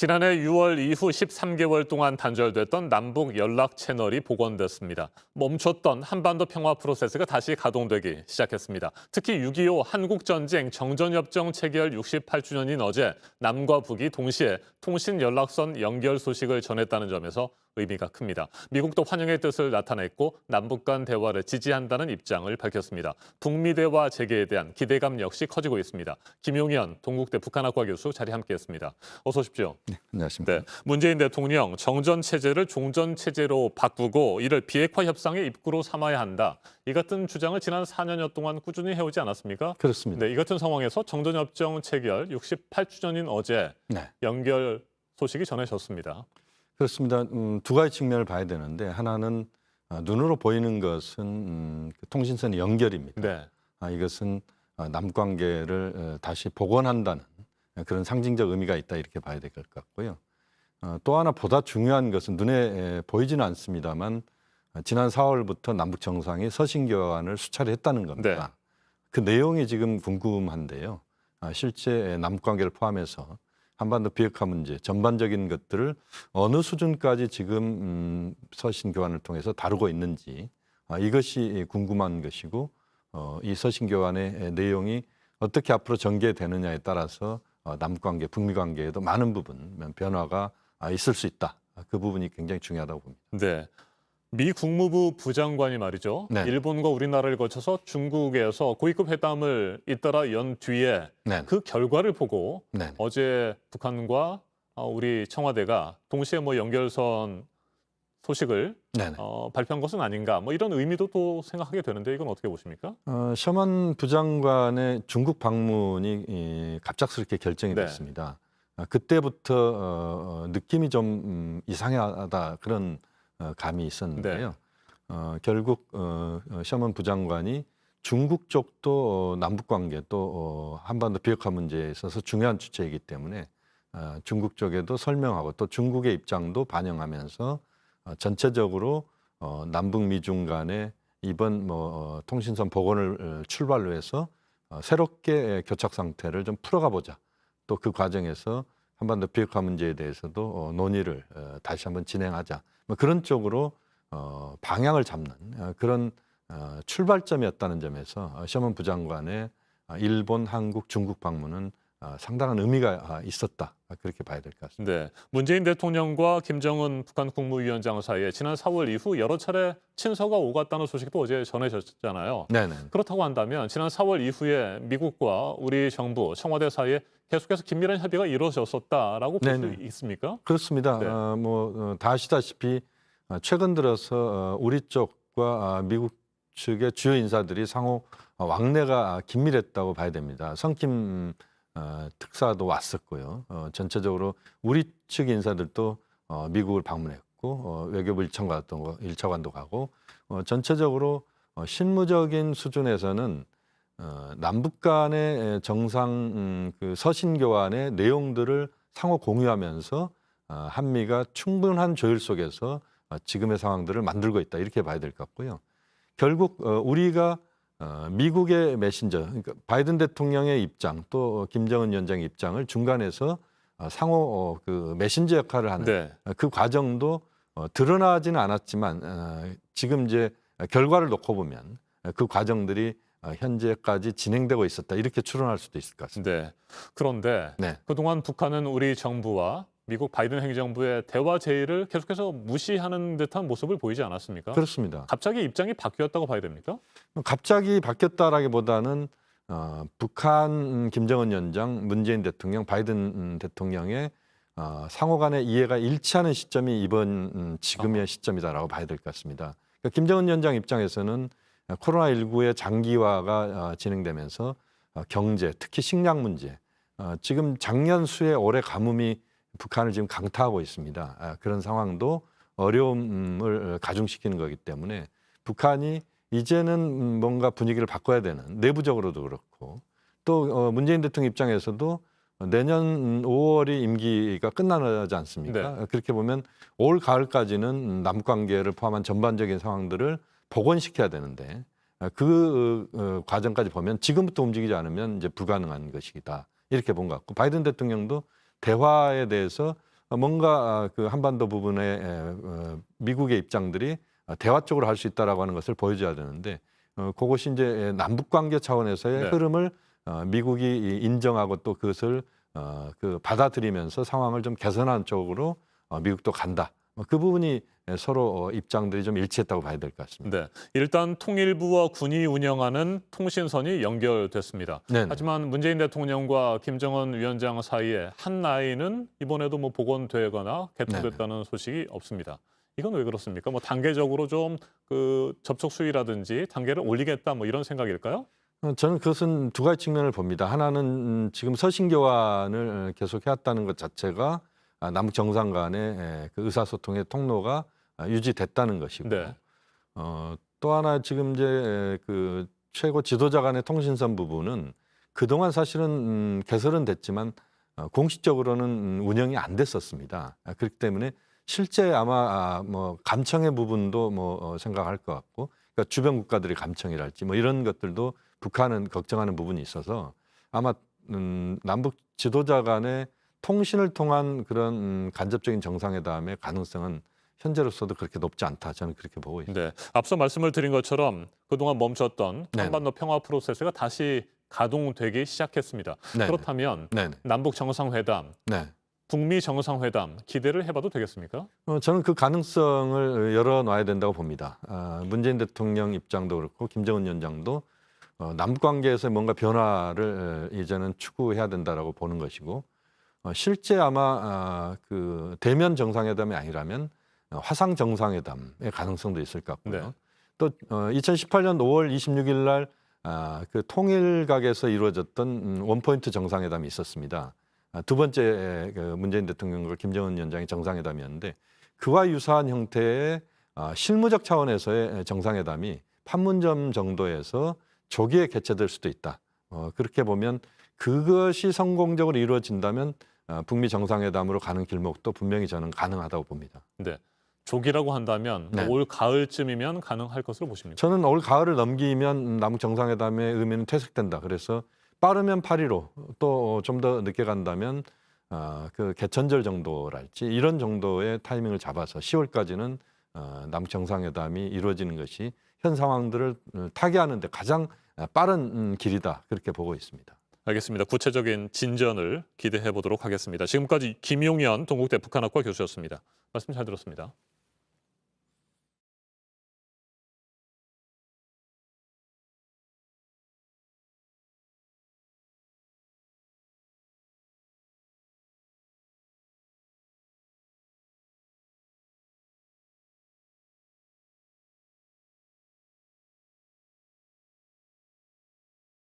지난해 6월 이후 13개월 동안 단절됐던 남북 연락 채널이 복원됐습니다. 멈췄던 한반도 평화 프로세스가 다시 가동되기 시작했습니다. 특히 6.25 한국전쟁 정전협정 체결 68주년인 어제 남과 북이 동시에 통신 연락선 연결 소식을 전했다는 점에서 의미가 큽니다. 미국도 환영의 뜻을 나타냈고 남북 간 대화를 지지한다는 입장을 밝혔습니다. 북미 대화 재개에 대한 기대감 역시 커지고 있습니다. 김용현 동국대 북한학과 교수 자리 함께했습니다. 어서 오십시오. 네, 안녕하십니까. 네, 문재인 대통령 정전 체제를 종전 체제로 바꾸고 이를 비핵화 협상의 입구로 삼아야 한다. 이 같은 주장을 지난 4년여 동안 꾸준히 해오지 않았습니까? 그렇습니다. 네, 이 같은 상황에서 정전협정 체결 68주년인 어제 네, 연결 소식이 전해졌습니다. 그렇습니다. 두 가지 측면을 봐야 되는데 하나는 눈으로 보이는 것은 그 통신선 연결입니다. 네, 이것은 남관계를 다시 복원한다는 그런 상징적 의미가 있다 이렇게 봐야 될 것 같고요. 또 하나 보다 중요한 것은 눈에 보이지는 않습니다만 지난 4월부터 남북 정상이 서신 교환을 수차례 했다는 겁니다. 네. 그 내용이 지금 궁금한데요. 실제 남북관계를 포함해서 한반도 비핵화 문제 전반적인 것들을 어느 수준까지 지금 서신 교환을 통해서 다루고 있는지 이것이 궁금한 것이고 이 서신 교환의 내용이 어떻게 앞으로 전개되느냐에 따라서 남북관계, 북미관계에도 많은 부분 변화가 있을 수 있다. 그 부분이 굉장히 중요하다고 봅니다. 네. 미 국무부 부장관이 말이죠. 네. 일본과 우리나라를 거쳐서 중국에서 고위급 회담을 잇따라 연 뒤에 네. 그 결과를 보고 네. 어제 북한과 우리 청와대가 동시에 연결선 소식을 네. 발표한 것은 아닌가 이런 의미도 또 생각하게 되는데 이건 어떻게 보십니까? 셔먼 부장관의 중국 방문이 갑작스럽게 결정이 네. 됐습니다. 그때부터 느낌이 좀 이상하다 그런 감이 있었는데요. 결국 셔먼 부장관이 중국 쪽도 남북 관계 또 한반도 비핵화 문제에 있어서 중요한 주체이기 때문에 중국 쪽에도 설명하고 또 중국의 입장도 반영하면서 전체적으로 남북 미중 간의 이번 통신선 복원을 출발로 해서 새롭게 교착 상태를 좀 풀어가 보자. 또 그 과정에서 한반도 비핵화 문제에 대해서도 논의를 다시 한번 진행하자. 그런 쪽으로 방향을 잡는 그런 출발점이었다는 점에서 셔먼 부장관의 일본, 한국, 중국 방문은 상당한 의미가 있었다. 그렇게 봐야 될 것 같습니다. 네, 문재인 대통령과 김정은 북한 국무위원장 사이에 지난 4월 이후 여러 차례 친서가 오갔다는 소식도 어제 전해졌잖아요. 네네. 그렇다고 한다면 지난 4월 이후에 미국과 우리 정부, 청와대 사이에 계속해서 긴밀한 협의가 이루어졌었다라고 볼 수 네네. 있습니까? 그렇습니다. 네. 다 아시다시피 최근 들어서 우리 쪽과 미국 측의 주요 인사들이 상호 왕래가 긴밀했다고 봐야 됩니다. 성킴 특사도 왔었고요. 전체적으로 우리 측 인사들도 미국을 방문했고 외교부 1차관도 가고 전체적으로 실무적인 수준에서는 남북 간의 정상 그 서신 교환의 내용들을 상호 공유하면서 한미가 충분한 조율 속에서 지금의 상황들을 만들고 있다 이렇게 봐야 될 것 같고요. 결국 우리가 미국의 메신저, 그러니까 바이든 대통령의 입장 또 김정은 위원장의 입장을 중간에서 상호 그 메신저 역할을 하는 네. 그 과정도 드러나지는 않았지만 지금 이제 결과를 놓고 보면 그 과정들이 현재까지 진행되고 있었다 이렇게 추론할 수도 있을 것 같습니다. 네. 그런데 네. 그동안 북한은 우리 정부와 미국 바이든 행정부의 대화 제의를 계속해서 무시하는 듯한 모습을 보이지 않았습니까? 그렇습니다. 갑자기 입장이 바뀌었다고 봐야 됩니까? 갑자기 바뀌었다라기보다는 북한 김정은 위원장, 문재인 대통령, 바이든 대통령의 상호 간의 이해가 일치하는 시점이 이번 지금의 시점이다라고 봐야 될 것 같습니다. 그러니까 김정은 위원장 입장에서는 코로나19의 장기화가 진행되면서 경제, 특히 식량 문제, 지금 작년 수에 올해 가뭄이 북한을 지금 강타하고 있습니다. 그런 상황도 어려움을 가중시키는 거기 때문에 북한이 이제는 뭔가 분위기를 바꿔야 되는 내부적으로도 그렇고 또 문재인 대통령 입장에서도 내년 5월이 임기가 끝나지 않습니까? 네. 그렇게 보면 올 가을까지는 남북관계를 포함한 전반적인 상황들을 복원시켜야 되는데 그 과정까지 보면 지금부터 움직이지 않으면 이제 불가능한 것이다. 이렇게 본 것 같고 바이든 대통령도 대화에 대해서 뭔가 그 한반도 부분에 미국의 입장들이 대화 쪽으로 할 수 있다라고 하는 것을 보여줘야 되는데 그것이 이제 남북 관계 차원에서의 네. 흐름을 미국이 인정하고 또 그것을 그 받아들이면서 상황을 좀 개선하는 쪽으로 미국도 간다. 그 부분이 서로 입장들이 좀 일치했다고 봐야 될 것 같습니다. 네, 일단 통일부와 군이 운영하는 통신선이 연결됐습니다. 네네. 하지만 문재인 대통령과 김정은 위원장 사이에 한 라인은 이번에도 뭐 복원되거나 개통됐다는 소식이 없습니다. 이건 왜 그렇습니까? 뭐 단계적으로 좀 그 접촉 수위라든지 단계를 올리겠다 뭐 이런 생각일까요? 저는 그것은 두 가지 측면을 봅니다. 하나는 지금 서신 교환을 계속 해왔다는 것 자체가 남북 정상 간의 그 의사소통의 통로가 유지됐다는 것이고, 네, 또 하나 지금 이제 그 최고 지도자 간의 통신선 부분은 그동안 사실은 개설은 됐지만 공식적으로는 운영이 안 됐었습니다. 그렇기 때문에 실제 아마 뭐 감청의 부분도 뭐 생각할 것 같고, 그러니까 주변 국가들의 감청이랄지 뭐 이런 것들도 북한은 걱정하는 부분이 있어서 아마 남북 지도자 간의 통신을 통한 그런 간접적인 정상회담의 가능성은 현재로서도 그렇게 높지 않다. 저는 그렇게 보고 있습니다. 네. 앞서 말씀을 드린 것처럼 그동안 멈췄던 네네. 한반도 평화 프로세스가 다시 가동되기 시작했습니다. 네네. 그렇다면 네네. 남북 정상회담, 네. 북미 정상회담 기대를 해봐도 되겠습니까? 저는 그 가능성을 열어놔야 된다고 봅니다. 문재인 대통령 입장도 그렇고 김정은 위원장도 남북 관계에서 뭔가 변화를 이제는 추구해야 된다라고 보는 것이고, 실제 아마 그 대면 정상회담이 아니라면 화상 정상회담의 가능성도 있을 것 같고요. 네. 또 2018년 5월 26일 날 그 통일각에서 이루어졌던 원포인트 정상회담이 있었습니다. 두 번째 그 문재인 대통령과 김정은 위원장의 정상회담이었는데 그와 유사한 형태의 실무적 차원에서의 정상회담이 판문점 정도에서 조기에 개최될 수도 있다. 그렇게 보면 그것이 성공적으로 이루어진다면 북미 정상회담으로 가는 길목도 분명히 저는 가능하다고 봅니다. 네. 조기라고 한다면 네. 올 가을쯤이면 가능할 것으로 보십니까? 저는 올 가을을 넘기면 남북 정상회담의 의미는 퇴색된다. 그래서 빠르면 8.15, 또 좀 더 늦게 간다면 그 개천절 정도랄지 이런 정도의 타이밍을 잡아서 10월까지는 남북 정상회담이 이루어지는 것이 현 상황들을 타개하는 데 가장 빠른 길이다. 그렇게 보고 있습니다. 알겠습니다. 구체적인 진전을 기대해 보도록 하겠습니다. 지금까지 김용현 동국대 북한학과 교수였습니다. 말씀 잘 들었습니다.